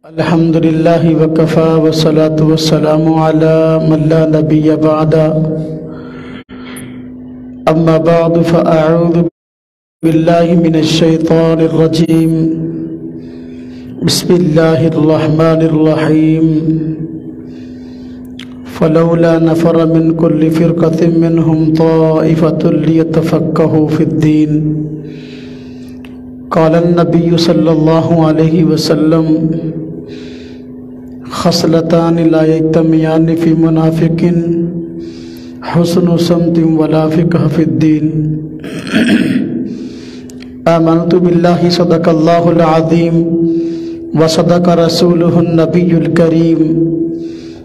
الحمد لله وكفى والصلاة والسلام على من لا نبي بعد. أما بعد فأعوذ بالله من الشيطان الرجيم. بسم الله الرحمن الرحيم. فلولا نفر من كل فرقة منهم طائفة ليتفقهوا في الدين. قال النبي صلى الله عليه وسلم: خصلتان لا يجتمعان في منافق: حسن صمت ولا فقه في الدين. آمنت بالله صدق الله العظيم وصدق رسوله النبي الكريم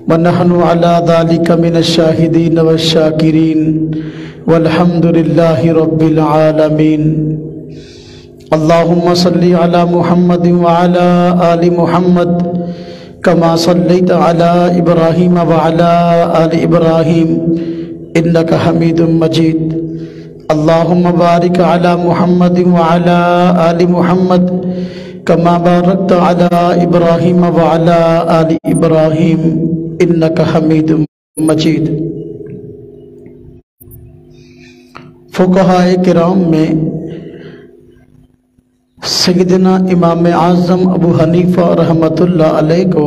ونحن على ذلك من الشاهدين والشاكرين والحمد لله رب العالمين. اللهم صل على محمد وعلى آل محمد كما صليت على إبراهيم وعلى آل إبراهيم إنك حميد مجيد. اللهم بارك على محمد وعلى آل محمد كما باركت على إبراهيم وعلى آل إبراهيم إنك حميد مجيد. فقہائے کرام میں سیدنا امام اعظم ابو حنیفہ رحمۃ اللہ علیہ کو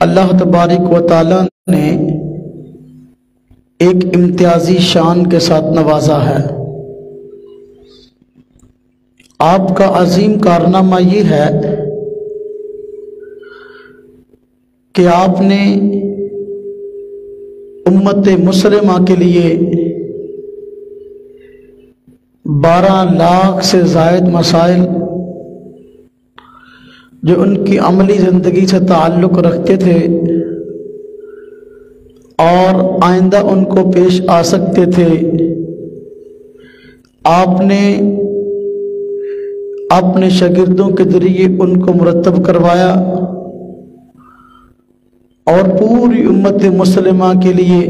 اللہ تبارک و تعالی نے ایک امتیازی شان کے ساتھ نوازا ہے. آپ کا عظیم کارنامہ یہ ہے کہ آپ نے امت مسلمہ کے لیے 12 لاکھ سے زائد مسائل جو ان کی عملی زندگی سے تعلق رکھتے تھے اور آئندہ ان کو پیش آ سکتے تھے، آپ نے اپنے شاگردوں کے ذریعے ان کو مرتب کروایا اور پوری امت مسلمہ کے لیے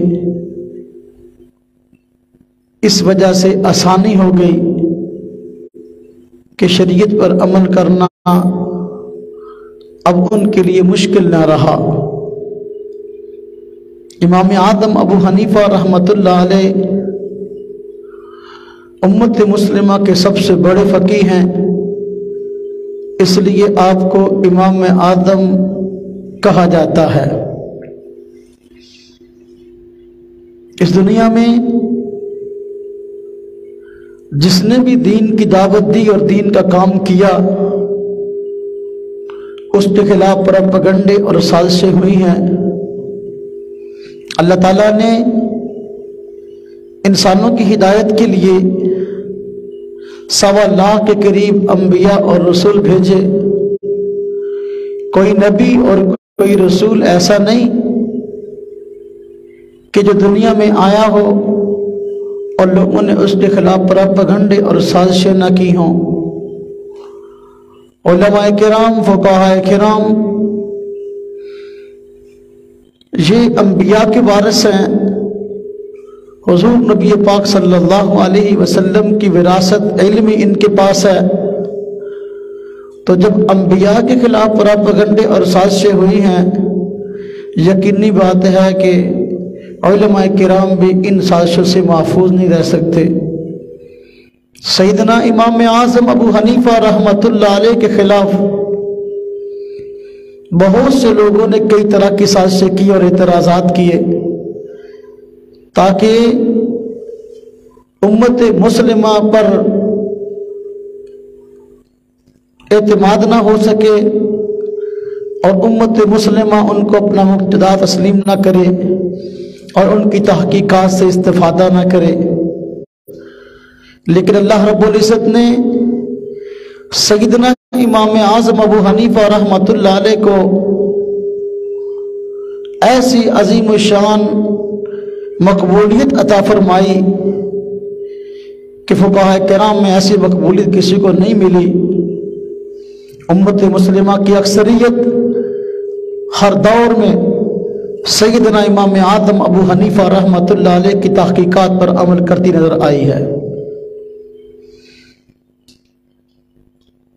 اس وجہ سے آسانی ہو گئی کہ شریعت پر عمل کرنا اب ان کے لیے مشکل نہ رہا. امام اعظم ابو حنیفہ رحمۃ اللہ علیہ امت مسلمہ کے سب سے بڑے فقیہ ہیں، اس لیے آپ کو امام اعظم کہا جاتا ہے. اس دنیا میں جس نے بھی دین کی دعوت دی اور دین کا کام کیا، اس کے خلاف پروپیگنڈے اور سازشیں ہوئی ہیں. اللہ تعالیٰ نے انسانوں کی ہدایت کے لیے 1.25 لاکھ کے قریب انبیاء اور رسول بھیجے. کوئی نبی اور کوئی رسول ایسا نہیں کہ جو دنیا میں آیا ہو اور لوگوں نے اس کے خلاف پروپیگنڈے اور سازشیں نہ کی ہوں. علماء کرام، فقہاء کرام یہ انبیاء کے وارث ہیں. حضور نبی پاک صلی اللہ علیہ وسلم کی وراثت علمی ان کے پاس ہے. تو جب انبیاء کے خلاف پروپیگنڈے اور سازشیں ہوئی ہیں، یقینی بات ہے کہ علماء کرام بھی ان سازشوں سے محفوظ نہیں رہ سکتے. سیدنا امام اعظم ابو حنیفہ رحمۃ اللہ علیہ کے خلاف بہت سے لوگوں نے کئی طرح کی سازشیں کی اور اعتراضات کیے تاکہ امت مسلمہ پر اعتماد نہ ہو سکے اور امت مسلمہ ان کو اپنا مقتدا تسلیم نہ کرے اور ان کی تحقیقات سے استفادہ نہ کرے. لیکن اللہ رب العزت نے سیدنا امام اعظم ابو حنیفہ رحمۃ اللہ علیہ کو ایسی عظیم الشان مقبولیت عطا فرمائی کہ فقہاء کرام میں ایسی مقبولیت کسی کو نہیں ملی. امت مسلمہ کی اکثریت ہر دور میں سیدنا امام اعظم ابو حنیفہ رحمۃ اللہ علیہ کی تحقیقات پر عمل کرتی نظر آئی ہے.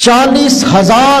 40,000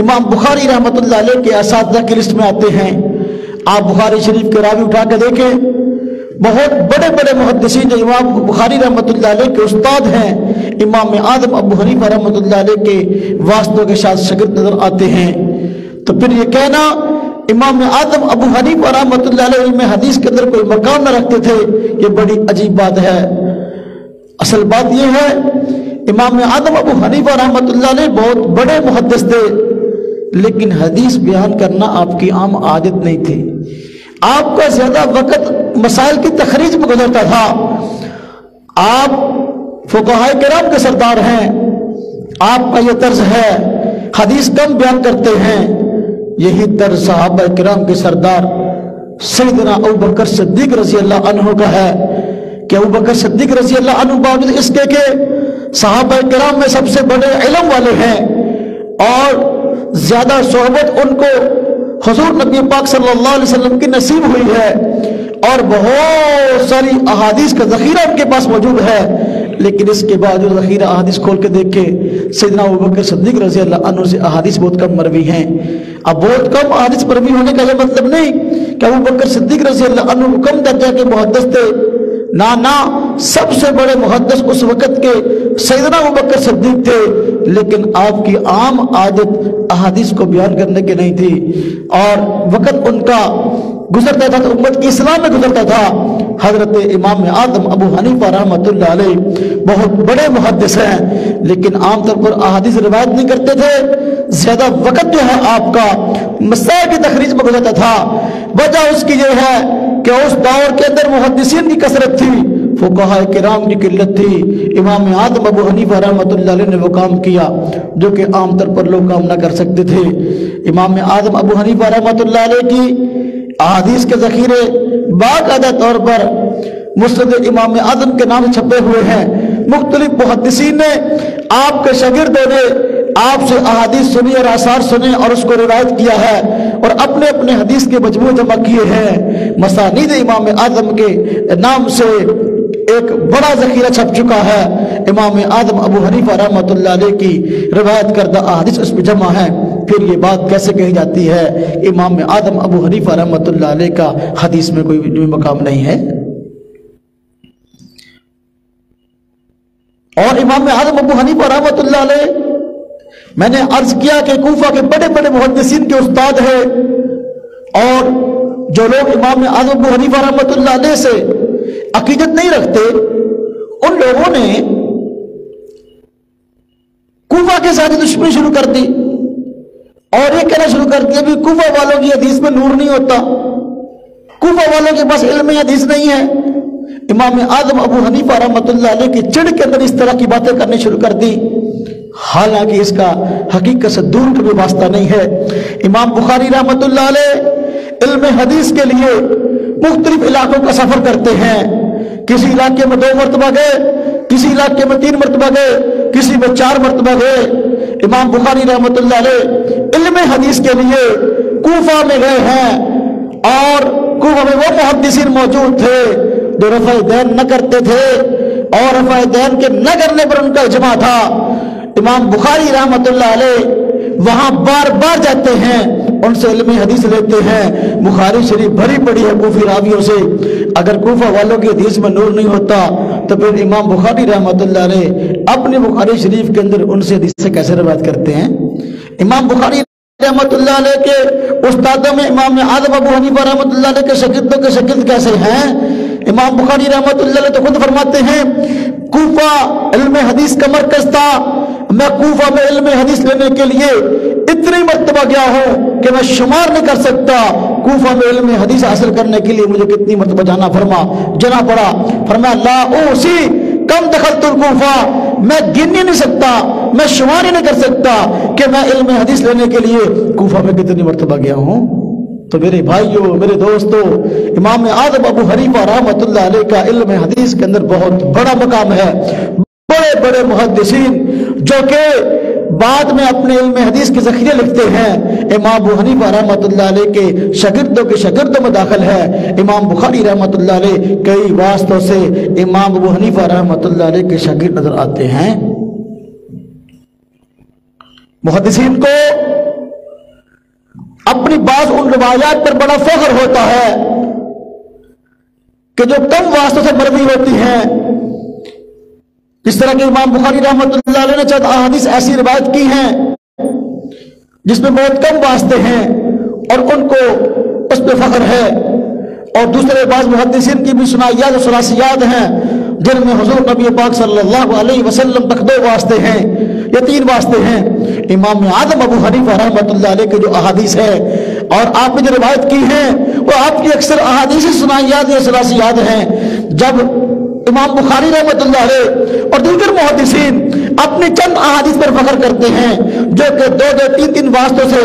امام بخاری رحمۃ اللہ علیہ کے اساتذہ کی لسٹ میں آتے ہیں۔ آپ بخاری شریف کے راوی اٹھا کے دیکھیں، بہت بڑے بڑے محدثین جو امام بخاری رحمۃ اللہ علیہ کے استاد ہیں، امام اعظم ابو حنیفہ رحمۃ اللہ علیہ کے واسطوں کے ساتھ شاگرد نظر آتے ہیں۔ تو پھر یہ کہنا امام اعظم ابو حنیفہ رحمۃ اللہ علیہ علم حدیث کے اندر کوئی مقام نہ رکھتے تھے، یہ بڑی عجیب بات ہے۔ اصل بات یہ ہے امام اعظم ابو حنیفہ رحمۃ اللہ علیہ بہت بڑے محدث تھے، لیکن حدیث بیان کرنا آپ کی عام عادت نہیں تھی۔ آپ کا زیادہ وقت مسائل کی تخریج میں گزرتا تھا۔ آپ فقہائے کرام کے سردار ہیں، آپ کا یہ طرز ہے، حدیث کم بیان کرتے ہیں۔ یہی طرز صحابہ کرام کے سردار سیدنا ابوبکر صدیق رضی اللہ عنہ کا ہے کہ ابوبکر صدیق رضی اللہ عنہ باوجود اس کے کہ صحابہ کرام میں سب سے بڑے علم والے ہیں اور زیادہ صحبت ان کو حضور نبی پاک صلی اللہ علیہ وسلم کی نصیب ہوئی ہے اور بہت ساری احادیث کا ذخیرہ ان کے پاس موجود ہے، لیکن اس کے بعد جو ذخیرہ احادیث کھول کے دیکھے سیدنا ابوبکر صدیق رضی اللہ عنہ سے احادیث بہت کم مروی ہیں۔ اب بہت کم احادیث مروی ہونے کا یہ مطلب نہیں کہ ابوبکر صدیق رضی اللہ عنہ کم درجہ کے محدث تھے، نہ سب سے بڑے محدث اس وقت کے سیدنا ابوبکر صدیق تھے، لیکن آپ کی عام عادت احادیث کو بیان کرنے کی نہیں تھی اور وقت ان کا گزرتا تھا تو امت کی اصلاح میں گزرتا تھا۔ حضرت امام اعظم ابو حنیفہ رحمۃ اللہ علیہ بہت بڑے محدث ہیں، لیکن عام طور پر احادیث روایت نہیں کرتے تھے، زیادہ وقت جو ہے آپ کا مسائل کی تخریج میں گزرتا تھا۔ وجہ اس کی یہ ہے کہ اس دور کے اندر محدثین کی کثرت تھی، فقہائے کرام کی قلت تھی۔ امام اعظم ابو حنیفہ رحمۃ اللہ علیہ نے وہ کام کیا جو کہ عام طور پر لوگ کام نہ کر سکتے تھے۔ امام اعظم ابو حنیفہ رحمۃ اللہ علیہ کی احادیث کے ذخیرے باقاعدہ طور پر مسند امام اعظم کے نام سے چھپے ہوئے ہیں۔ مختلف محدثین نے آپ کے شاگردوں نے آپ سے احادیث سنی اور آثار سنے اور اس کو روایت کیا ہے اور اپنے اپنے حدیث کے مجموعے جمع کیے ہیں۔ مسانید امام اعظم کے نام سے ایک بڑا ذخیرہ چھپ چکا ہے۔ امام اعظم ابو حنیفہ رحمۃ اللہ علیہ کی روایت کردہ احادیث اس میں جمع ہے۔ پھر یہ بات کیسے کہی جاتی ہے امام اعظم ابو حنیفہ رحمۃ اللہ علیہ کا حدیث میں کوئی مقام نہیں ہے؟ اور امام اعظم ابو حنیفہ رحمۃ اللہ علیہ، میں نے عرض کیا کہ کوفہ کے بڑے بڑے محدثین کے استاد ہیں، اور جو لوگ امام اعظم ابو حنیفہ رحمۃ اللہ علیہ سے عقیدت نہیں رکھتے ان لوگوں نے کوفہ کے ساتھ دشمنی شروع کر دی اور یہ کہنا شروع کر دیا بھی کوفہ والوں کی حدیث میں نور نہیں ہوتا، کوفہ والوں کے پاس علم حدیث نہیں ہے۔ امام اعظم ابو حنیفہ رحمۃ اللہ علیہ کی چڑ کے اندر اس طرح کی باتیں کرنی شروع کر دی، حالانکہ اس کا حقیقت سے دور کا بھی واسطہ نہیں ہے۔ امام بخاری رحمۃ اللہ علیہ علم حدیث کے لیے مختلف علاقوں کا سفر کرتے ہیں، کسی علاقے میں 2 مرتبہ گئے، کسی علاقے میں 3 مرتبہ گئے، کسی میں 4 مرتبہ گئے۔ امام بخاری رحمۃ اللہ علیہ علم حدیث کے لیے کوفہ میں گئے ہیں اور کوفہ میں وہ محدثین موجود تھے جو رفع دین نہ کرتے تھے اور رفع دین کے نہ کرنے پر ان کا اجماع تھا۔ امام بخاری رحمۃ اللہ علیہ وہاں بار بار جاتے ہیں، ان سے علم حدیث لیتے ہیں۔ بخاری شریف بھری پڑی ہے کوفی راویوں سے، اگر کوفہ والوں کی حدیث میں نور نہیں ہوتا تو پھر امام بخاری رحمۃ اللہ علیہ اپنے بخاری شریف کے اندر ان سے حدیث سے کیسے روایت کرتے ہیں؟ امام بخاری رحمۃ اللہ علیہ کے استادوں میں امام اعظم ابو حنیفہ رحمۃ اللہ علیہ کے شاگردوں کے شاگرد کیسے ہیں؟ امام بخاری رحمۃ اللہ علیہ تو خود فرماتے ہیں کوفہ علم حدیث کا مرکز تھا، میں کوفہ میں علم حدیث لینے کے لیے اتنی مرتبہ گیا ہوں کہ میں شمار نہیں کر سکتا۔ کوفہ میں علم حدیث حاصل کرنے کے لیے مجھے کتنی مرتبہ جانا پڑا۔ فرمایا لا اوسی کم دخلت الکوفہ، میں گن ہی نہیں سکتا، میں شمار ہی نہیں کر سکتا کہ میں علم حدیث لینے کے لیے کوفہ میں کتنی مرتبہ گیا ہوں۔ تو میرے بھائیوں، میرے دوستوں، امام اعظم ابو حنیفہ رحمۃ اللہ علیہ کا علم حدیث کے اندر بہت بڑا مقام ہے۔ بڑے بڑے محدثین جو کہ بعد میں اپنے علم حدیث کے ذخیرے لکھتے ہیں، امام ابو حنیفہ رحمۃ اللہ علیہ کے شاگردوں کے شاگردوں میں داخل ہے۔ امام بخاری رحمۃ اللہ علیہ کئی واسطوں سے امام ابو حنیفہ رحمۃ اللہ علیہ کے شاگرد نظر آتے ہیں۔ محدثین کو اپنی بعض ان روایات پر بڑا فخر ہوتا ہے کہ جو کم واسطوں سے مروی ہوتی ہیں، جس طرح کہ امام بخاری رحمۃ اللہ علیہ نے چند احادیث ایسی روایت کی ہیں جس میں بہت کم واسطے ہیں اور ان کو اس پہ فخر ہے، اور دوسرے بعض محدثین کی بھی سنائیات و ثلاثیات ہیں جن میں حضور نبی پاک صلی اللہ علیہ وسلم تک 2 واسطے ہیں یا 3 واسطے ہیں۔ امام اعظم ابو حنیفہ رحمۃ اللہ علیہ کے جو احادیث ہے اور آپ نے جو روایت کی ہیں وہ آپ کی اکثر احادیث سنائیات یا ثلاثیات ہیں۔ جب امام بخاری رحمۃ اللہ علیہ اور دیگر محدثین اپنے چند احادیث پر فخر کرتے ہیں جو کہ 2-2 3-3 واسطوں سے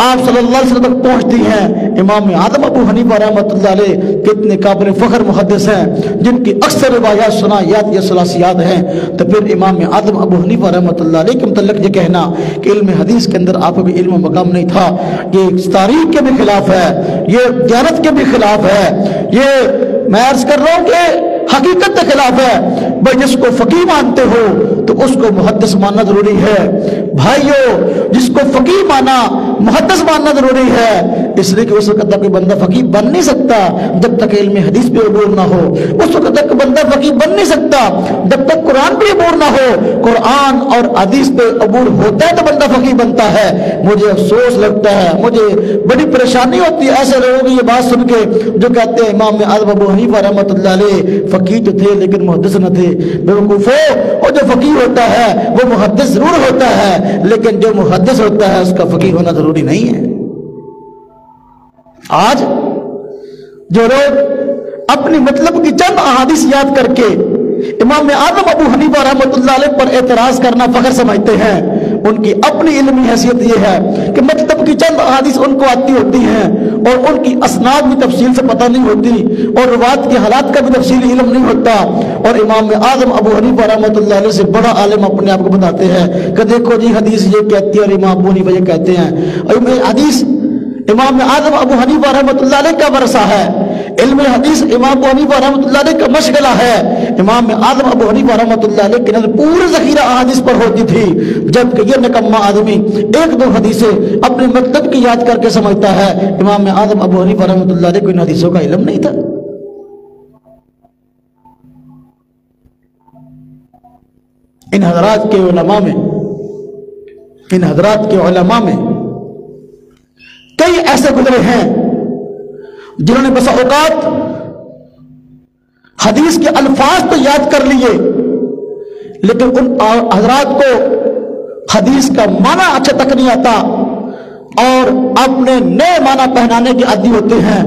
آپ صلی اللہ علیہ وسلم تک پہنچتی ہیں، امام اعظم ابو حنیفہ رحمۃ اللہ علیہ کتنے قابل فخر محدث ہیں جن کی اکثر روایات سنائیات یا ثلاثیات ہیں۔ تو پھر امام اعظم ابو حنیفہ رحمۃ اللہ علیہ کے متعلق یہ کہنا کہ علم حدیث کے اندر آپ کو بھی علم و مقام نہیں تھا، یہ تاریخ کے بھی خلاف ہے، یہ دیانت کے بھی خلاف ہے، یہ میں عرض کر رہا ہوں کہ حقیقت کے خلاف ہے۔ بھائی جس کو فقیہ مانتے ہو تو اس کو محدث ماننا ضروری ہے، بھائیو جس کو فقیہ مانا محدث ماننا ضروری ہے، اس لیے کہ اس وقت تک کوئی بندہ فقیہ بن نہیں سکتا جب تک علم حدیث پہ عبور نہ ہو، اس وقت تک بندہ فقیہ بن نہیں سکتا جب تک قرآن پہ عبور نہ ہو۔ قرآن اور حدیث پہ عبور ہوتا ہے تو بندہ فقیہ بنتا ہے۔ مجھے افسوس لگتا ہے، مجھے بڑی پریشانی ہوتی ہے ایسے لوگوں کی یہ بات سن کے جو کہتے ہیں امام اعظم ابو حنیفہ رحمۃ اللہ علیہ فقیہ تو تھے لیکن محدث نہ تھے۔ بیوقوفو، اور جو فقیہ ہوتا ہے وہ محدث ضرور ہوتا ہے لیکن جو محدث ہوتا ہے اس کا فقیہ ہونا ضروری نہیں ہے۔ آج جو لوگ اپنی مطلب کی چند احادیث یاد کر کے امام اعظم ابو حنیفہ رحمۃ اللہ علیہ پر اعتراض کرنا فخر سمجھتے ہیں، ان کی اپنی علمی حیثیت یہ ہے کہ مطلب کی چند احادیث ان کو آتی ہوتی ہیں اور ان کی اسناد بھی تفصیل سے پتہ نہیں ہوتی اور روایت کے حالات کا بھی تفصیلی علم نہیں ہوتا، اور امام اعظم ابو حنیفہ رحمۃ اللہ علیہ سے بڑا عالم اپنے آپ کو بتاتے ہیں کہ دیکھو جی حدیث یہ کہتی ہے اور امام ابو حنیفہ یہ کہتے ہیں۔ اور حدیث امام اعظم ابو حنیفہ رحمۃ اللہ علیہ کا ورثہ ہے، علم حدیث امام ابو حنیفہ رحمۃ اللہ علیہ کا مشغلہ ہے۔ امام اعظم ابو حنیفہ رحمۃ اللہ علیہ کی نظر پورے ذخیرہ احادیث پر ہوتی تھی، جبکہ یہ نکما آدمی 1-2 حدیثیں اپنے مطلب کی یاد کر کے سمجھتا ہے۔ امام اعظم ابو حنیفہ رحمۃ اللہ علیہ کو ان حدیثوں کا علم نہیں تھا۔ ان حضرات کے علماء میں کئی ایسے گزرے ہیں جنہوں نے بسا اوقات حدیث کے الفاظ تو یاد کر لیے لیکن ان حضرات کو حدیث کا معنی اچھا تک نہیں آتا اور اپنے نئے معنی پہنانے کے عادی ہوتے ہیں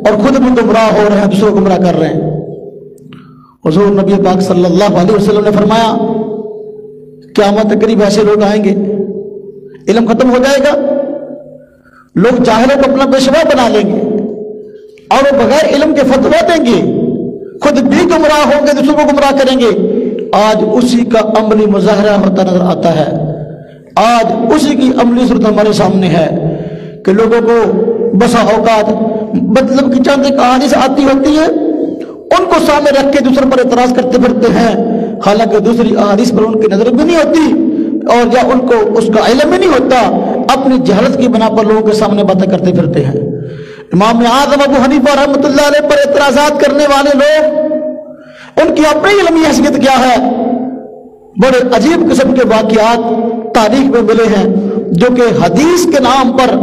اور خود بھی گمراہ ہو رہے ہیں، دوسروں کو گمراہ کر رہے ہیں۔ حضور نبی پاک صلی اللہ علیہ وسلم نے فرمایا قیامت کے قریب ایسے لوگ آئیں گے، علم ختم ہو جائے گا، لوگ جاہلوں کو اپنا پیشوا بنا لیں گے اور وہ بغیر علم کے فتویٰ دیں گے، خود بھی گمراہ ہوں گے، دوسروں کو گمراہ کریں گے۔ آج اسی کا عملی مظاہرہ ہوتا نظر آتا ہے، آج اسی کی عملی صورت ہمارے سامنے ہے کہ لوگوں کو بسا اوقات مطلب کی چند ایک احادیث آتی ہوتی ہے، ان کو سامنے رکھ کے دوسروں پر اعتراض کرتے پھرتے ہیں، حالانکہ دوسری احادیث پر ان کی نظر بھی نہیں ہوتی اور یا ان کو اس کا علم بھی نہیں ہوتا، اپنی جہالت کی بنا پر لوگوں کے سامنے باتیں کرتے پھرتے ہیں۔ امام اعظم ابو حنیفہ رحمۃ اللہ علیہ پر اعتراضات کرنے والے لوگ، ان کی اپنی علمی حیثیت کیا ہے؟ بڑے عجیب قسم کے واقعات تاریخ میں ملے ہیں جو کہ حدیث کے نام پر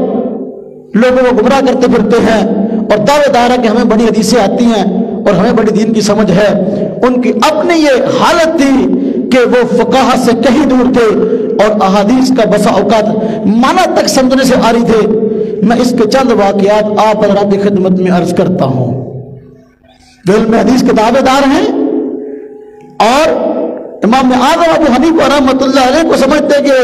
لوگوں کو گمراہ کرتے پھرتے ہیں اور دعوے دار ہے کہ ہمیں بڑی حدیثیں آتی ہیں اور ہمیں بڑی دین کی سمجھ ہے۔ ان کی اپنی یہ حالت تھی کہ وہ فقہا سے کہیں دور تھے اور احادیث کا بسا اوقات معنی تک سمجھنے سے آری تھے۔ میں اس کے چند واقعات آپ حضرات کی خدمت میں عرض کرتا ہوں۔ جو علم حدیث کے دعوے دار ہیں اور امام اعظم ابو حنیفہ رحمۃ اللہ علیہ کو سمجھتے کہ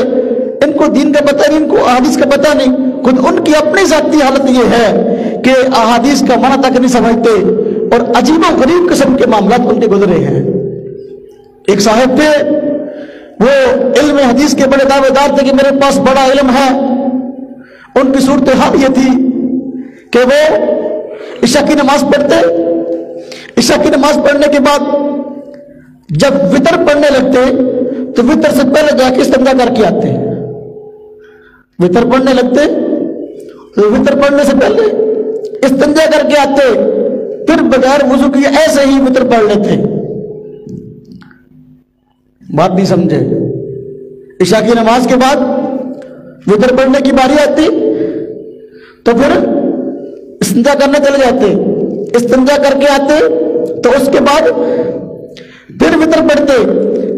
ان کو دین کا پتہ نہیں، ان کو احادیث کا پتہ نہیں، خود ان کی اپنی ذاتی حالت یہ ہے کہ احادیث کا معنی تک نہیں سمجھتے اور عجیب و غریب قسم کے معاملات ان کے گزرے ہیں۔ ایک صاحب تھے، وہ علم حدیث کے بڑے دعوے دار تھے کہ میرے پاس بڑا علم ہے۔ ان کی صورتحال یہ تھی کہ وہ عشاء کی نماز پڑھتے، عشاء کی نماز پڑھنے کے بعد جب وتر پڑھنے لگتے تو وتر سے پہلے جا کے استنجا کر کے آتے، وتر پڑھنے لگتے تو وتر پڑھنے سے پہلے استنجا کر کے آتے، پھر بغیر وضو کیے ایسے ہی وتر پڑھ لیتے. بات نہیں سمجھے؟ عشاء کی نماز کے بعد وتر پڑھنے کی باری آتی تو پھر استنجا کرنے چلے جاتے، استنجا کر کے آتے تو اس کے بعد پھر وتر پڑھتے.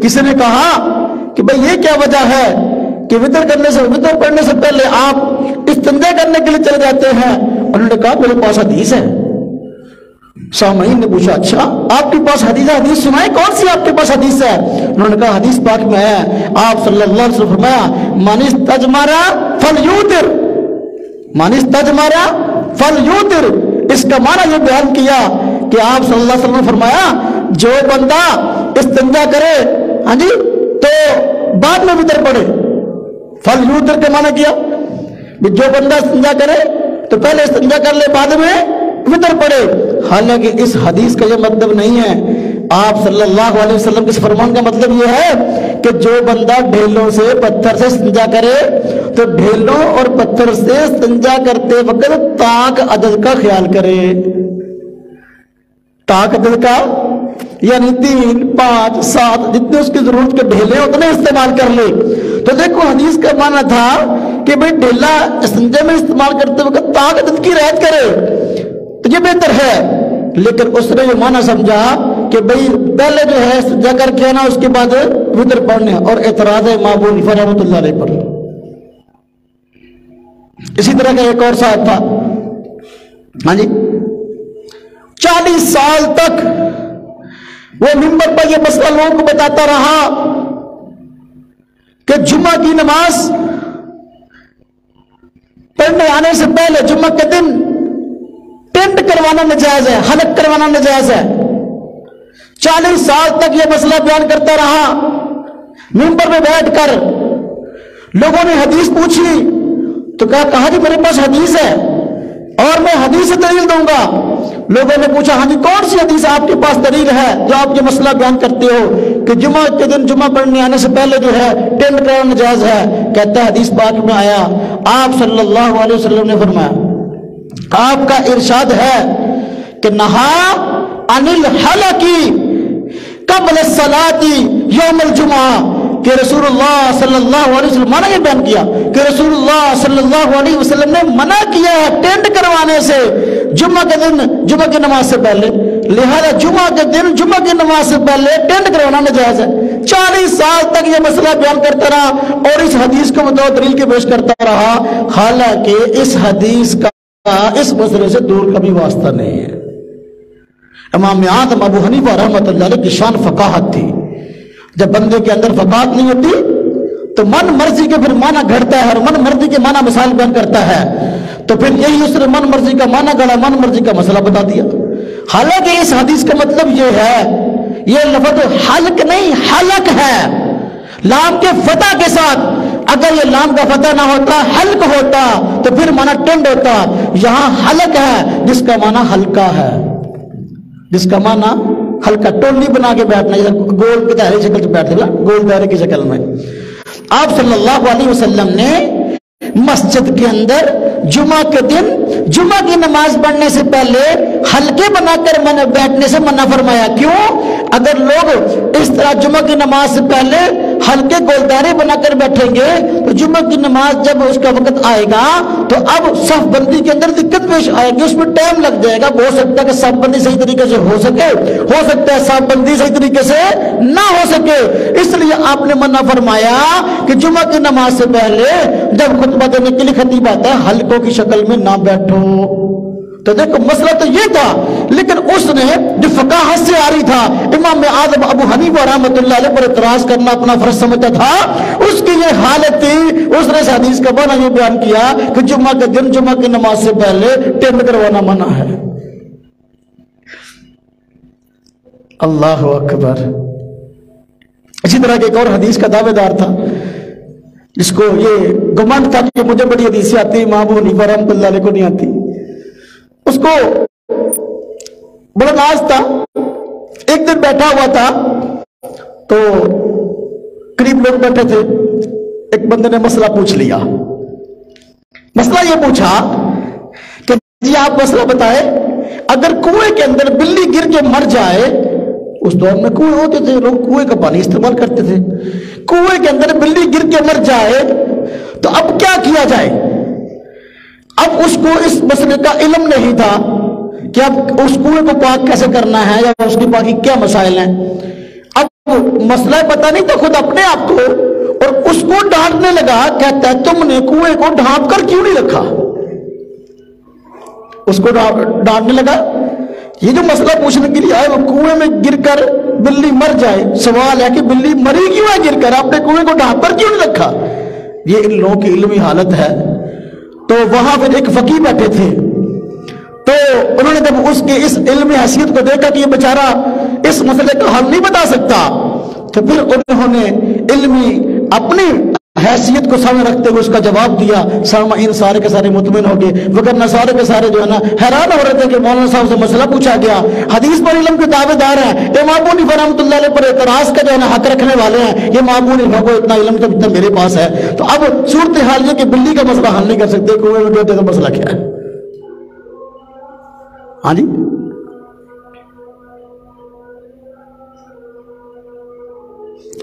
کسی نے کہا کہ بھئی یہ کیا وجہ ہے کہ وتر پڑھنے سے پہلے آپ استنجا کرنے کے لیے چلے جاتے ہیں؟ انہوں نے کہا میرے پاس حدیث ہے. سامعین نے پوچھا اچھا آپ کے پاس حدیث ہے، حدیث سنائیں کون سی آپ کے پاس حدیث ہے؟ انہوں نے کہا حدیث پاک میں ہے، آپ صلی اللہ علیہ وسلم فرمایا من استجمر فلیوتر، من استجمر فلیوتر. اس کا معنی یہ بیان کیا کہ آپ صلی اللہ علیہ وسلم نے فرمایا جو بندہ استنجا کرے ہاں جی تو بعد میں وتر پڑھے. فلیوتر کا معنی کیا جو بندہ استنجا کرے تو پہلے استنجا کر لے بعد میں وتر پڑھے. حالانکہ اس حدیث کا یہ مطلب نہیں ہے. آپ صلی اللہ علیہ وسلم کے فرمان کا مطلب یہ ہے کہ جو بندہ ڈھیلوں سے پتھر سے استنجا کرے تو ڈھیلوں اور پتھر سے استنجا کرتے وقت طاق عدد کا خیال کرے. طاق عدد کا یعنی 3 5 7 جتنے اس کی ضرورت کے ڈھیلے اتنے استعمال کر لے. تو دیکھو حدیث کا معنی تھا کہ بھئی ڈھیلا استنجا میں استعمال کرتے وقت طاق عدد کی رعایت کرے تو یہ بہتر ہے. لیکن اس نے یہ معنی سمجھا کہ بھئی پہلے جو ہے استنجا کر کے نا اس کے بعد وتر پڑھنے، اور اعتراض ہے امام ابو حنیفہ رحمۃ اللہ علیہ پر. اسی طرح کا ایک اور صاحب تھا ہاں جی 40 سال تک وہ منبر پر یہ مسئلہ لوگوں کو بتاتا رہا کہ جمعہ کی نماز پڑھنے آنے سے پہلے جمعہ کے دن ٹینٹ کروانا نجائز ہے، حلق کروانا نجائز ہے. 40 سال تک یہ مسئلہ بیان کرتا رہا. منبر میں بیٹھ کر لوگوں نے حدیث پوچھی تو کہا جی میرے پاس حدیث ہے اور میں حدیث سے دلیل دوں گا. لوگوں نے پوچھا ہاں جی کون سی حدیث آپ کے پاس دلیل ہے جو آپ یہ مسئلہ بیان کرتے ہو کہ جمعہ کے دن جمعہ پڑھنے آنے سے پہلے جو ہے ٹینٹ کروانا نجائز ہے؟ کہتا ہے حدیث پاک میں آیا آپ صلی اللہ علیہ وسلم نے فرمایا، آپ کا ارشاد ہے کہ نہا عن الحلق قبل الصلاۃ یوم الجمعہ، کہ رسول اللہ صلی اللہ علیہ وسلم معنی یہ بیان کیا کہ رسول اللہ صلی اللہ علیہ وسلم نے منع کیا ہے ٹینٹ کروانے سے جمعہ کے دن جمعہ کی نماز سے پہلے. لہذا جمعہ کے دن جمعہ کی نماز سے پہلے ٹینٹ کروانا نجائز ہے. 40 سال تک یہ مسئلہ بیان کرتا رہا اور اس حدیث کو بطور دلیل کے پیش کرتا رہا، حالانکہ اس حدیث کا اس مسئلے سے دور کا بھی واسطہ نہیں ہے. امام اعظم ابو حنیفہ رحمۃ اللہ علیہ کی شان فقاہت تھی. جب بندے کے اندر فقاہت نہیں ہوتی تو من مرضی کے پھر معنی گھڑتا ہے اور من مرضی کے معنی مثال بیان کرتا ہے. تو پھر یہی اس نے من مرضی کا معنی گڑا، من مرضی کا مسئلہ بتا دیا. حالانکہ اس حدیث کا مطلب یہ ہے، یہ لفظ حلق نہیں حلق ہے لام کے فتح کے ساتھ. اگر یہ لام کا فتح نہ ہوتا حلق ہوتا تو پھر معنی ٹنڈ ہوتا. یہاں حلق ہے جس کا معنی ہلکا ہے، جس کا معنی ہلکا، ٹولی بنا کے بیٹھنا، گول کی دائرے کی شکل سے بیٹھتے گول دائرے کی شکل میں. آپ صلی اللہ علیہ وسلم نے مسجد کے اندر جمعہ کے دن جمعہ کی نماز پڑھنے سے پہلے حلقے بنا کر بیٹھنے سے منع فرمایا. کیوں؟ اگر لوگ اس طرح جمعہ کی نماز سے پہلے ہلکے گولدارے بنا کر بیٹھیں گے تو جمعہ کی نماز جب اس کا وقت آئے گا تو اب صف بندی کے اندر دقت پیش آئے گی، اس میں ٹائم لگ جائے گا. ہو سکتا ہے کہ صف بندی صحیح طریقے سے ہو سکے، ہو سکتا ہے صف بندی صحیح طریقے سے نہ ہو سکے. اس لیے آپ نے منع فرمایا کہ جمعہ کی نماز سے پہلے جب خطبہ دینے کے لیے خطیب آتا ہے حلقوں کی شکل میں نہ بیٹھو. تو دیکھو مسئلہ تو یہ تھا، لیکن اس نے جو فقاہت سے آ رہی تھا امام اعظم ابو حنیفہ رحمۃ اللہ علیہ پر اعتراض کرنا اپنا فرض سمجھتا تھا، اس کی یہ حالت تھی. اس نے اس حدیث کا معنی یہ بیان کیا کہ جمعہ کے دن جمعہ کی نماز سے پہلے ٹینٹ کروانا منع ہے. اللہ اکبر. اسی طرح کے ایک اور حدیث کا دعوے دار تھا جس کو یہ گمنڈ تھا کہ مجھے بڑی حدیثیں آتی، امام ابو حنیفہ رحمۃ اللہ علیہ کو نہیں آتی. اس کو بڑا ناز تھا. ایک دن بیٹھا ہوا تھا تو قریب لوگ بیٹھے تھے، ایک بندے نے مسئلہ پوچھ لیا. مسئلہ یہ پوچھا جی آپ مسئلہ بتائے، اگر کنویں کے اندر بلی گر کے مر جائے، اس دور میں کنویں ہوتے تھے، لوگ کنویں کا پانی استعمال کرتے تھے، کنویں کے اندر بلی گر کے مر جائے تو اب کیا کیا جائے؟ اب اس کو اس مسئلے کا علم نہیں تھا کہ اب اس کنویں کو پاک کیسے کرنا ہے یا اس کی پاکی کیا مسائل ہیں. اب مسئلہ پتہ نہیں تھا خود اپنے آپ کو، اور اس کو ڈانٹنے لگا، کہتا ہے تم نے کنویں کو ڈھانپ کر کیوں نہیں رکھا؟ اس کو ڈانٹنے لگا. یہ جو مسئلہ پوچھنے کے لیے آئے وہ کنویں میں گر کر بلی مر جائے، سوال ہے کہ بلی مری کیوں ہے گر کر، آپ نے کنویں کو ڈھانپ کر کیوں نہیں رکھا؟ یہ ان لوگوں کی علمی حالت ہے. تو وہاں پھر ایک فقیہ بیٹھے تھے، تو انہوں نے جب اس کی اس علمی حیثیت کو دیکھا کہ یہ بیچارہ اس مسئلے کا حل نہیں بتا سکتا، تو پھر انہوں نے علمی اپنی حیثیت کو سامنے رکھتے ہوئے اس کا جواب دیا. سامعین سارے کے سارے مطمئن ہو گئے، وگرنہ سارے کے سارے جو ہے نا حیران ہو رہے تھے کہ مولانا صاحب سے مسئلہ پوچھا گیا، حدیث پر علم کے دعوے دار ہیں، امام ابو حنیفہ رحمۃ اللہ علیہ پر اعتراض کا جو ہے نا حق رکھنے والے ہیں، یہ امام ابو حنیفہ کو اتنا علم تو اتنا میرے پاس ہے. تو اب صورتحال یہ کہ بلی کا مسئلہ حل نہیں کر سکتے، کنویں میں گرتے تو مسئلہ کیا ہے؟ ہاں جی،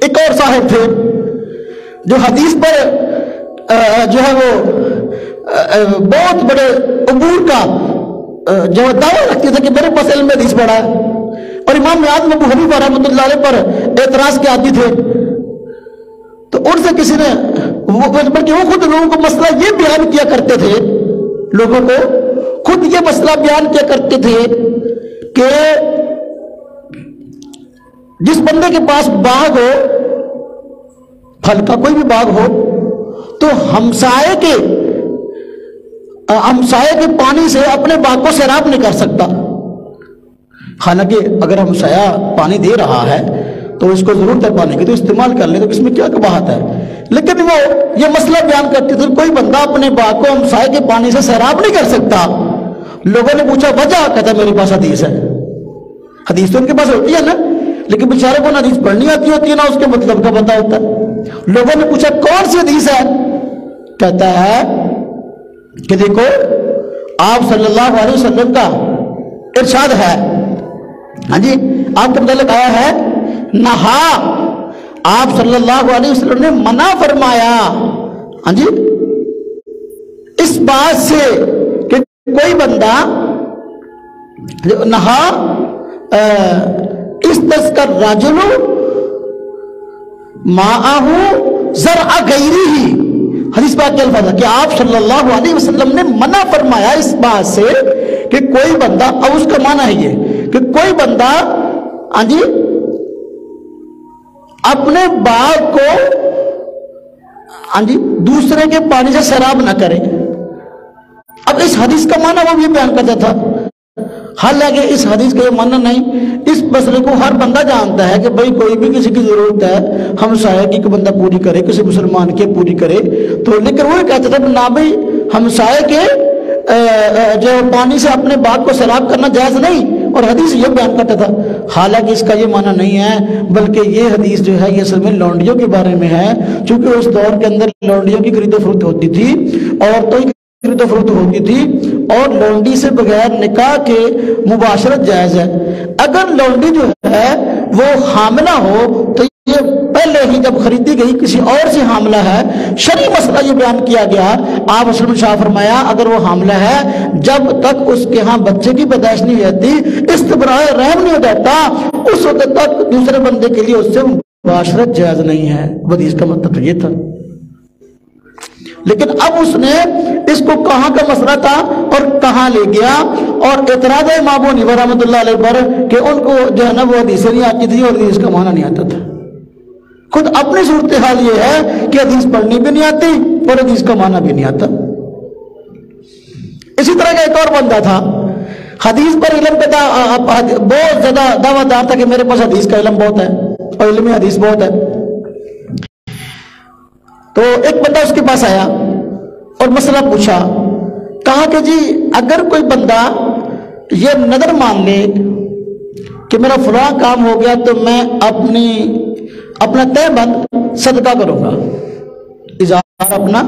ایک اور صاحب تھے جو حدیث پر جو ہے وہ بہت بڑے عبور کا جو دعویٰ رکھتے تھے کہ میرے پاس علم حدیث پڑھا ہے، اور امام اعظم ابو حنیفہ رحمۃ اللہ علیہ پر اعتراض کے عادی تھے. تو ان سے کسی نے بلکہ وہ خود لوگوں کو مسئلہ یہ بیان کیا کرتے تھے، لوگوں کو خود یہ مسئلہ بیان کیا کرتے تھے کہ جس بندے کے پاس باغ ہو، پھل کا کوئی بھی باغ ہو، تو ہمسائے کے پانی سے اپنے باغ کو سیراب نہیں کر سکتا. حالانکہ اگر ہمسایہ پانی دے رہا ہے تو اس کو ضرورت ہے پانی کی تو استعمال کر لے، تو اس میں کیا قباحت ہے؟ لیکن وہ یہ مسئلہ بیان کرتے تھے کوئی بندہ اپنے باغ کو ہمسائے کے پانی سے سیراب نہیں کر سکتا. لوگوں نے پوچھا وجہ، کہتا ہے میرے پاس حدیث ہے. حدیث تو ان کے پاس ہوتی ہے نا، لیکن بیچارے کو نہ حدیث پڑھنی آتی ہوتی ہے نہ اس کے مطلب کا پتہ ہوتا ہے. لوگوں نے پوچھا کون سی حدیث ہے؟ کہتا ہے کہ دیکھو آپ صلی اللہ علیہ وسلم کا ارشاد ہے، ہاں جی آپ کے متعلق آیا ہے، نہا، آپ صلی اللہ علیہ وسلم نے منع فرمایا، ہاں جی اس بات سے کہ کوئی بندہ نہا استسقى الرجل معه زرع غیرہ، حدیث پاک کے الفاظ ہے کہ آپ صلی اللہ علیہ وسلم نے منع فرمایا اس بات سے کہ کوئی بندہ، اب اس کا معنی ہے یہ کہ کوئی بندہ ہاں جی اپنے باغ کو ہاں جی دوسرے کے پانی سے سیراب نہ کرے. اب اس حدیث کا معنی وہ بھی بیان کرتا تھا، حالانکہ اس حدیث کا یہ معنی نہیں. اس مسئلے کو ہر بندہ جانتا ہے کہ بھئی کوئی بھی کسی کی ضرورت ہے ہمسایہ کی کہ بندہ پوری کرے، کسی مسلمان کی پوری کرے. تو لیکن وہ کہتا تھا نہ بھئی ہمسایہ کے جو پانی سے اپنے باغ کو سیراب کرنا جائز نہیں، اور حدیث یہ بیان کرتا تھا. حالانکہ اس کا یہ معنی نہیں ہے، بلکہ یہ حدیث جو ہے یہ اصل میں لونڈیوں کے بارے میں ہے، چونکہ اس دور کے اندر لونڈیوں کی خرید و فروخت ہوتی تھی، عورتوں کی خرید و فروخت ہوتی تھی، اور لونڈی سے بغیر نکاح کے مباشرت جائز ہے. اگر لونڈی جو ہے وہ حاملہ ہو تو یہ پہلے ہی جب خریدی گئی کسی اور سے حاملہ ہے، شرعی مسئلہ یہ بیان کیا گیا. آپ وسلم شاہ فرمایا اگر وہ حاملہ ہے جب تک اس کے ہاں بچے کی پیدائش نہیں رہتی، استبراء رحم نہیں ہو جاتا، اس وقت تک دوسرے بندے کے لیے اس سے مباشرت جائز نہیں ہے. حدیث کا مطلب یہ تھا. لیکن اب اس نے اس کو کہاں کا مسئلہ تھا اور کہاں لے گیا، اور اعتراض ہے امام ابو حنیفہ رحمۃ اللہ علیہ پر کہ ان کو جو ہے نا وہ حدیثیں نہیں آتی تھی اور حدیث کا معنی نہیں آتا تھا. خود اپنی صورتحال یہ ہے کہ حدیث پڑھنی بھی نہیں آتی اور حدیث کا معنی بھی نہیں آتا. اسی طرح کا ایک اور بندہ تھا، حدیث پر علم کا بہت زیادہ دعویٰ دار تھا کہ میرے پاس حدیث کا علم بہت ہے اور علم حدیث بہت ہے. تو ایک بندہ اس کے پاس آیا اور مسئلہ پوچھا، کہا کہ جی اگر کوئی بندہ یہ نظر مان لے کہ میرا فلاں کام ہو گیا تو میں اپنا تہ بند صدقہ کروں گا، اظہار اپنا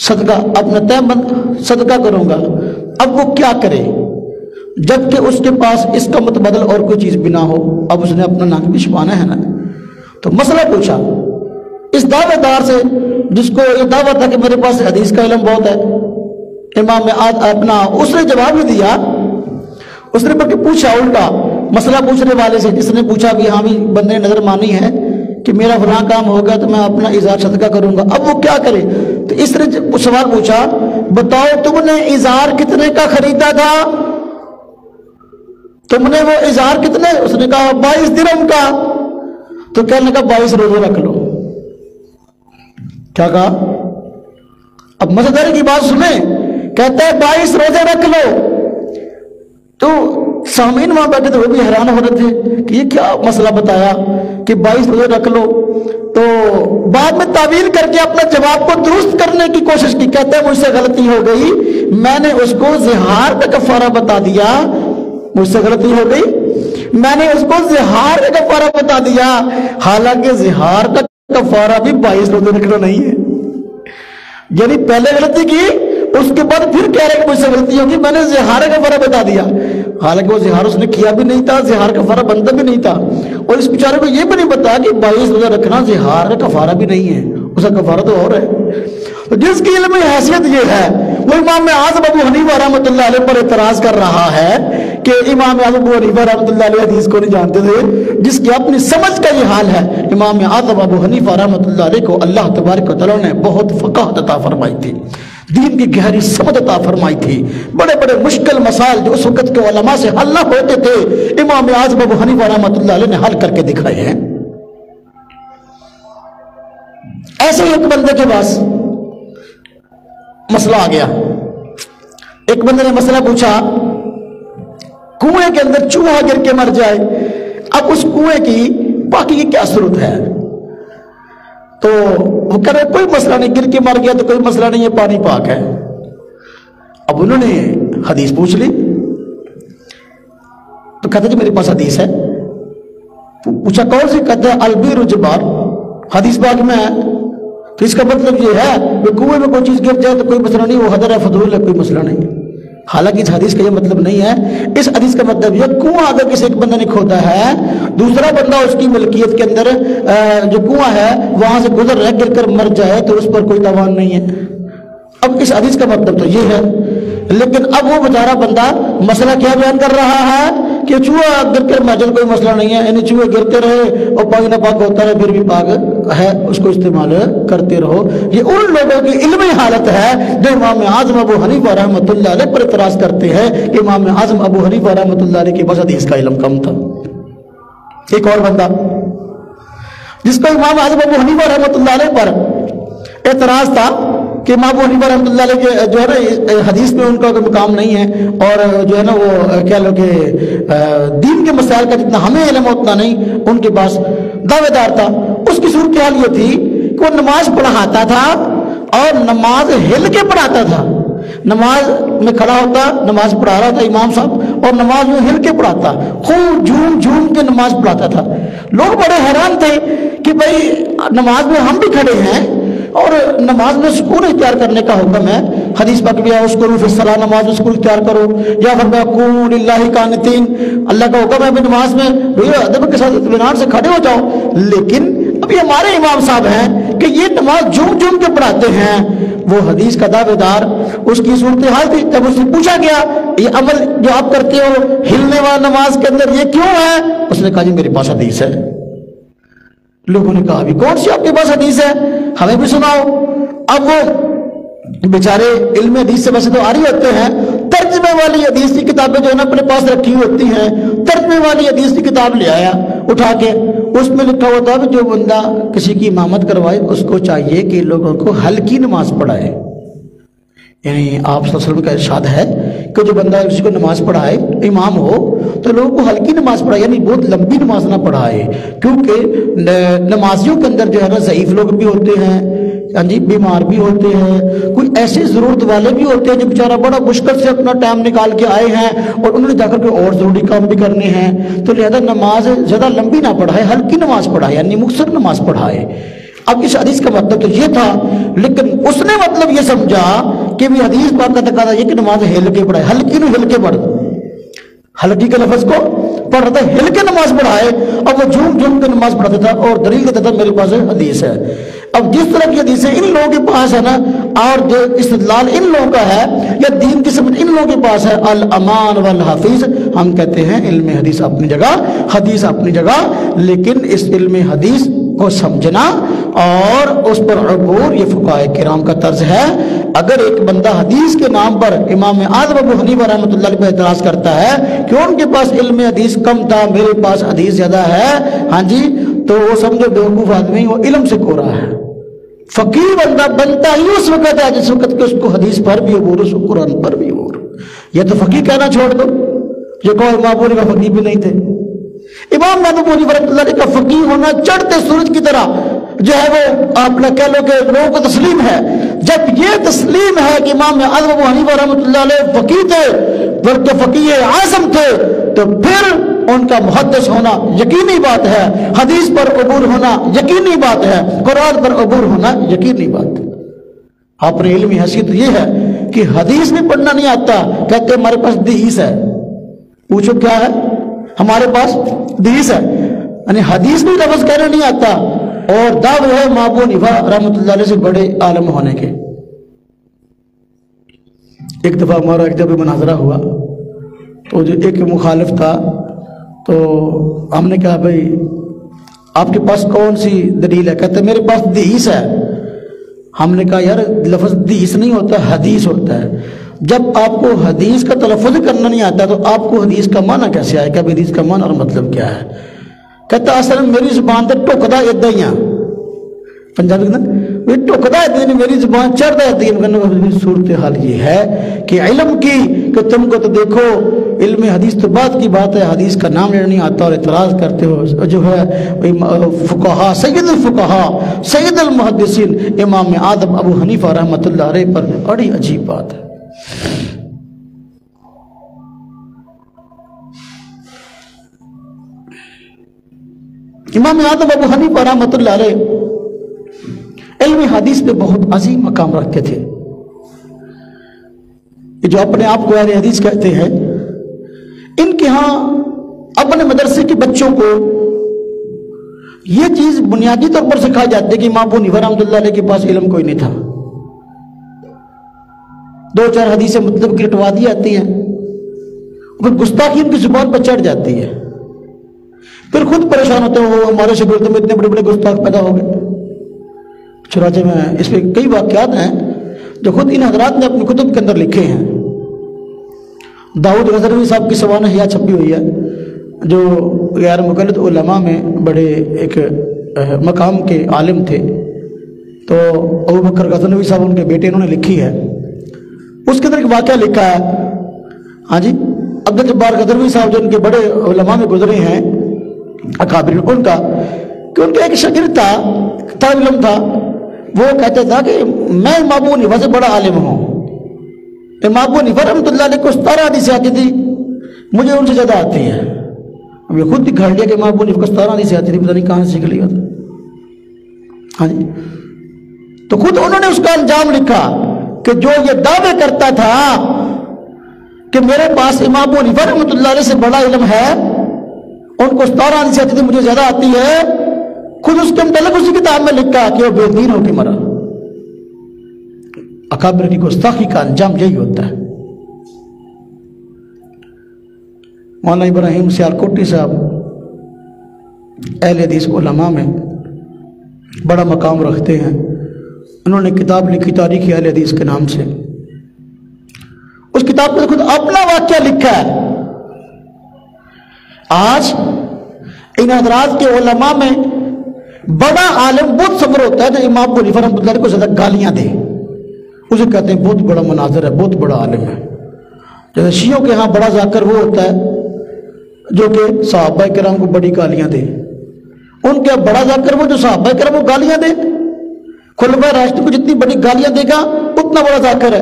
صدقہ، اپنا تہ بند صدقہ کروں گا، اب وہ کیا کرے جبکہ اس کے پاس اس کا متبدل اور کوئی چیز بھی نہ ہو؟ اب اس نے اپنا ناک بھی چھپانا ہے نا۔ تو مسئلہ پوچھا اس دعوے دار سے جس کو یہ دعویٰ تھا کہ میرے پاس حدیث کا علم بہت ہے، امام اپنا اس نے جواب بھی دیا، اس نے بلکہ پوچھا الٹا مسئلہ پوچھنے والے سے جس نے پوچھا بھی ہاں بھی بندے نظر مانی ہے کہ میرا فلاں کام ہو گیا تو میں اپنا اظہار صدقہ کروں گا، اب وہ کیا کرے؟ تو اس نے سوال پوچھا بتاؤ تم نے اظہار کتنے کا خریدا تھا؟ تم نے وہ اظہار کتنے؟ اس نے کہا 22 درہم کا۔ تو کہنے کا 22 روزے رکھ لو۔ کیا کہا؟ اب مزیداری کی بات سنیں، کہتا ہے 22 روزے رکھ لو۔ تو سامعین وہاں بیٹھے تھے وہ بھی حیران ہو رہے تھے کہ یہ کیا مسئلہ بتایا کہ 22 روزے رکھ لو۔ تو بعد میں تعویل کر کے اپنا جواب کو درست کرنے کی کوشش کی، کہتا ہے مجھ سے غلطی ہو گئی، میں نے اس کو زہار کا کفارہ بتا دیا، مجھ سے غلطی ہو گئی، میں نے اس کو زہار کا کفارہ بتا دیا، حالانکہ زہار کا کفارہ بھی 22 روزے رکھنا نہیں ہے۔ یعنی پہلے غلطی کی، اس کے بعد پھر کہہ رہے کہ مجھ سے غلطی ہوگی، میں نے زہار کا کفارہ بتا دیا، حالانکہ وہ زہار اس نے کیا بھی نہیں تھا، زہار کا کفارہ بنتا بھی نہیں تھا، اور اس بیچارے کو یہ بھی نہیں بتا کہ 22 روزہ رکھنا زہار کا کفارہ بھی نہیں ہے، اس کا کفارہ تو اور ہے۔ تو جس کی علمی حیثیت یہ ہے وہ امام اعظم ابو حنیفہ رحمۃ اللہ علیہ پر اعتراض کر رہا ہے کہ امام اعظم ابو حنیفہ رحمۃ اللہ علیہ حدیث کو نہیں جانتے تھے، جس کی اپنی سمجھ کا یہ حال ہے۔ امام اعظم ابو حنیفہ رحمۃ اللہ علیہ کو اللہ تبارک و تعالیٰ نے بہت فقاہت عطا فرمائی تھی، دین کی گہری سمجھ عطا فرمائی تھی، بڑے بڑے مشکل مسائل جو اس وقت کے علماء سے حل نہ ہوتے تھے امام اعظم ابو حنیفہ رحمۃ اللہ علیہ نے حل کر کے دکھائے ہیں۔ ایسے ہی ایک بندے کے پاس مسئلہ آ گیا، ایک بندے نے مسئلہ پوچھا کنویں کے اندر چوہا گر کے مر جائے، اب اس کنویں کی پاکی کی کیا صورت ہے؟ تو وہ کہہ رہے کوئی مسئلہ نہیں، گر کے مر گیا تو کوئی مسئلہ نہیں، یہ پانی پاک ہے۔ اب انہوں نے حدیث پوچھ لی تو کہتے جی میرے پاس حدیث ہے، پوچھا کون سی؟ کہتے ہیں البیر جبار، حدیث پاک میں ہے۔ تو اس کا مطلب یہ ہے کہ کنویں میں کوئی چیز گر جائے تو کوئی مسئلہ نہیں، وہ حدر ہے فضول ہے، کوئی مسئلہ نہیں۔ حالانکہ اس حدیث کا یہ مطلب نہیں ہے، اس حدیث کا مطلب یہ کنواں اگر کسی ایک بندہ نے کھودا ہے، دوسرا بندہ اس کی ملکیت کے اندر جو کنواں ہے وہاں سے گزر رہا گر کر مر جائے تو اس پر کوئی تاوان نہیں ہے۔ اب اس حدیث کا مطلب تو یہ ہے، لیکن اب وہ بیچارہ بندہ مسئلہ کیا بیان کر رہا ہے کہ چوہا گر کر مر جائے کوئی مسئلہ نہیں ہے، یعنی چوہے گرتے رہے اور پاک نہ پاک ہوتا رہے پھر بھی پاک ہے، اس کو استعمال کرتے رہو۔ یہ ان لوگوں کی علمی حالت ہے جو امام اعظم ابو حنیفہ رحمۃ اللہ علیہ پر اعتراض کرتے ہیں کہ امام اعظم ابو حنیفہ رحمۃ اللہ علیہ کے پاس حدیث کا علم کم تھا۔ ایک اور بندہ جس کو امام اعظم ابو حنیفہ رحمۃ اللہ علیہ پر اعتراض تھا کہ امام ابو حنیفہ رحمۃ اللہ علیہ کے جو ہے نا حدیث میں ان کا کوئی مقام نہیں ہے، اور جو ہے نا وہ کیا لو کہ دین کے مسائل کا جتنا ہمیں علم اتنا نہیں، ان کے پاس دعوے دار تھا۔ اس کی صورتحال یہ تھی کہ وہ نماز پڑھاتا تھا اور نماز ہل کے پڑھاتا تھا، نماز میں کھڑا ہوتا، نماز پڑھا رہا تھا امام صاحب، اور نماز میں ہل کے پڑھاتا، خوب جھوم جھوم کے نماز پڑھاتا تھا۔ لوگ بڑے حیران تھے کہ بھائی نماز میں ہم بھی کھڑے ہیں اور نماز میں سکون اختیار کرنے کا حکم ہے، حدیث پاک بھی ہے اسکروا فی الصلاۃ، نماز میں سکون اختیار کرو، یا فرمایا قوموا للہ قانتین، اللہ کا حکم ہے کہ نماز میں ادب کے ساتھ اطمینان سے کھڑے ہو جاؤ۔ لیکن ابھی ہمارے امام صاحب ہیں کہ یہ نماز جھوم جھوم کے پڑھاتے ہیں۔ وہ حدیث کا دعوے دار، اس کی صورتحال تھی، جب اس سے پوچھا گیا یہ عمل جو آپ کرتے ہو ہلنے والا نماز کے اندر یہ کیوں ہے؟ اس نے کہا جی میرے پاس حدیث ہے۔ لوگوں نے کہا ابھی کون سی آپ کے پاس حدیث ہے، ہمیں بھی سناؤ۔ اب وہ بیچارے علم حدیث سے ویسے تو آ رہی ہوتے ہیں، ترجمے والی حدیث کی کتابیں جو ہے نا اپنے پاس رکھی ہوتی ہیں، ترجمے والی حدیث کی کتاب لے آیا اٹھا کے، اس میں لکھا ہوتا ہے کہ جو بندہ کسی کی امامت کروائے اس کو چاہیے کہ لوگوں کو ہلکی نماز پڑھائے۔ یعنی آپ صلی اللہ علیہ وسلم کا ارشاد ہے کہ جو بندہ کسی کو نماز پڑھائے امام ہو تو لوگوں کو ہلکی نماز پڑھائے، یعنی بہت لمبی نماز نہ پڑھائے، کیونکہ نمازیوں کے اندر جو ہے نا ضعیف لوگ بھی ہوتے ہیں، ہاں جی بیمار بھی ہوتے ہیں، کوئی ایسے ضرورت والے بھی ہوتے ہیں جو بیچارہ بڑا مشکل سے اپنا ٹائم نکال کے آئے ہیں اور انہوں نے جا کر کے اور ضروری کام بھی کرنے ہیں، تو لہذا نماز زیادہ لمبی نہ پڑھائے، ہلکی نماز پڑھائے، یعنی مختصر نماز پڑھائے۔ اب اس حدیث کا مطلب تو یہ تھا، لیکن اس نے مطلب یہ سمجھا کہ بھی حدیث پاک کا تقاضا یہ کہ نماز ہل کے پڑھائے، ہلکی نو ہل کے پڑھ، ہلکی کے لفظ کو پڑھ رہا تھا، ہل کے نماز پڑھائے، اب وہ جھوم جھوم کے نماز پڑھاتا تھا اور دلیل دیتا تھا میرے پاس حدیث ہے۔ اب جس طرح کی حدیث ہے ان لوگوں کے پاس ہے نا، اور جو استدلال ان لوگوں کا ہے یا دین کی سمجھ ان لوگوں کے پاس ہے، الامان والحفیظ، ہم کہتے ہیں علم حدیث اپنی جگہ، حدیث اپنی جگہ، لیکن اس علم حدیث کو سمجھنا اور اس پر عبور یہ فقہاء کرام کا طرز ہے۔ اگر ایک بندہ حدیث کے نام پر امام اعظم ابو حنیفہ رحمۃ اللہ علیہ پر اعتراض کرتا ہے کہ ان کے پاس علم حدیث کم تھا، میرے پاس حدیث زیادہ ہے، ہاں جی، تو وہ سمجھو بیوقوف آدمی، وہ علم سے کورا ہے۔ فقیر بندہ بنتا ہی اس وقت ہے جس وقت کہ اس کو حدیث پر بھی عبور، اس کو قرآن پر بھی عبور۔ یہ تو فقیر کہنا چھوڑ دو، یہ کہو امام ابو حنیفہ فقیر بھی نہیں تھے۔ امام ابو حنیفہ رحمۃ اللہ علیہ کا فقیر ہونا چڑھتے سورج کی طرح جو ہے وہ آپ کہہ لو کہ لوگوں کو تسلیم ہے۔ جب یہ تسلیم ہے کہ امام اعظم ابو حنیفہ رحمۃ اللہ علیہ فقیر تھے بلکہ فقیر اعظم تھے، تو پھر ان کا محدث ہونا یقینی بات ہے، حدیث پر عبور ہونا یقینی بات ہے، قرآن پر عبور ہونا یقینی بات ہے۔ اپنی علمی حیثیت یہ ہے کہ حدیث بھی پڑھنا نہیں آتا، کہتے ہمارے پاس حدیث ہے، پوچھو کیا ہے؟ ہمارے پاس حدیث ہے، یعنی حدیث بھی لفظ کہنا نہیں آتا، اور دعوی ہے امام ابو حنیفہ رحمۃ اللہ علیہ سے بڑے عالم ہونے کے۔ ایک دفعہ ہمارا ایک جب مناظرہ ہوا تو جو ایک مخالف تھا، تو ہم نے کہا بھائی آپ کے پاس کون سی دلیل ہے؟ کہتے میرے پاس حدیث ہے۔ ہم نے کہا یار لفظ حدیث نہیں ہوتا، حدیث ہوتا ہے۔ جب آپ کو حدیث کا تلفظ کرنا نہیں آتا تو آپ کو حدیث کا معنی کیسے آئے گا؟ حدیث کا معنی اور مطلب کیا ہے؟ کہتا اصل میری زبان تے ٹکدا ادا ہی پنجابی نا ٹکدا ادا میری زبان چڑھتا ادا۔ صورت حال یہ ہے کہ علم کی کہ تم کو تو دیکھو علم حدیث تو بات کی بات ہے، حدیث کا نام لینا نہیں آتا اور اعتراض کرتے ہو جو ہے فقہا، سید الفقہا، سید المحدثین امام اعظم ابو حنیفہ رحمۃ اللہ علیہ پر، بڑی عجیب بات ہے۔ امام اعظم ابو حنیفہ رحمۃ اللہ علیہ علم حدیث پہ بہت عظیم مقام رکھتے تھے۔ جو اپنے آپ کو اہل حدیث کہتے ہیں، ان کے ہاں اپنے مدرسے کے بچوں کو یہ چیز بنیادی طور پر سکھائی جاتی ہے کہ امام ابو حنیفہ رحمۃ اللہ علیہ کے پاس علم کوئی نہیں تھا۔ دو چار حدیثیں مطلب کی رٹوا دی جاتی ہیں، پھر گستاخی ان کی زبان پر چڑھ جاتی ہے، پھر خود پریشان ہوتے ہیں، وہ ہمارے شاگردوں میں اتنے بڑے بڑے گستاخ پیدا ہو گئے۔ چنانچہ میں اس پہ کئی واقعات ہیں جو خود ان حضرات نے اپنی کتب کے اندر لکھے ہیں۔ داؤد غزنوی صاحب کی سوانح حیات چھپی ہوئی ہے، جو غیر مقلد علماء میں بڑے ایک مقام کے عالم تھے، تو ابو بکر غزنوی صاحب ان کے بیٹے انہوں نے لکھی ہے۔ اس کے اندر ایک واقعہ لکھا ہے، ہاں جی، عبد الجبار غزنوی صاحب جو ان کے بڑے علماء میں گزرے ہیں اکابرین، ان کا کہ ان کا ایک شاگرد تھا، طالب علم تھا، وہ کہتا تھا کہ میں امام ابو حنیفہ سے بڑا عالم ہوں۔ امام ابو حنیفہ رحمۃ اللہ علیہ کو 17 حدیثیں آتی تھی، مجھے ان سے زیادہ آتی ہے۔ اب یہ خود دکھا لیا کہ امام ابو حنیفہ کو 17 حدیثیں آتی تھی، پتہ نہیں کہاں سے سیکھ لیا تھا۔ ہاں جی، تو خود انہوں نے اس کا انجام لکھا کہ جو یہ دعوے کرتا تھا کہ میرے پاس امام ابو حنیفہ رحمۃ اللہ علیہ سے بڑا علم ہے، ان کو 17 حدیثیں آتی تھی، مجھے زیادہ آتی ہے، خود اس کے متعلق اسی کتاب میں لکھا کہ وہ بے دین ہو کے مرا۔ اکابر کی گستاخی کا انجام یہی ہوتا ہے۔ مولانا ابراہیم سیالکوٹی صاحب اہل حدیث علماء میں بڑا مقام رکھتے ہیں، انہوں نے کتاب لکھی تاریخ اہل حدیث کے نام سے۔ اس کتاب میں خود اپنا واقعہ لکھا ہے۔ آج ان حضرات کے علماء میں بڑا عالم بہت صبر ہوتا ہے جو امام ابو حنیفہ رحمۃ اللہ علیہ کو زیادہ گالیاں دے، اسے کہتے ہیں بہت بڑا مناظر ہے، بہت بڑا عالم ہے۔ جیسے شیعوں کے ہاں بڑا ذاکر وہ ہوتا ہے جو کہ صحابہ کرام کو بڑی گالیاں دے، ان کے بڑا ذاکر وہ جو صحابہ کرام کو گالیاں دے، خلفائے راشدین کو جتنی بڑی گالیاں دے گا اتنا بڑا ذاکر ہے۔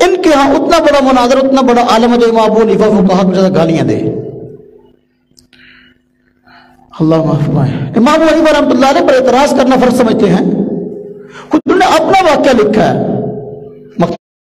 ان کے ہاں اتنا بڑا مناظر، اتنا بڑا عالم ہے جو امام ابو حنیفہ فقہا کو زیادہ گالیاں دے۔ اللہ معاف فرمائے۔ امام ابو حنیفہ رحمۃ اللہ علیہ پر اعتراض کرنا فرض سمجھتے ہیں، خود انہوں نے اپنا واقعہ لکھا ہے۔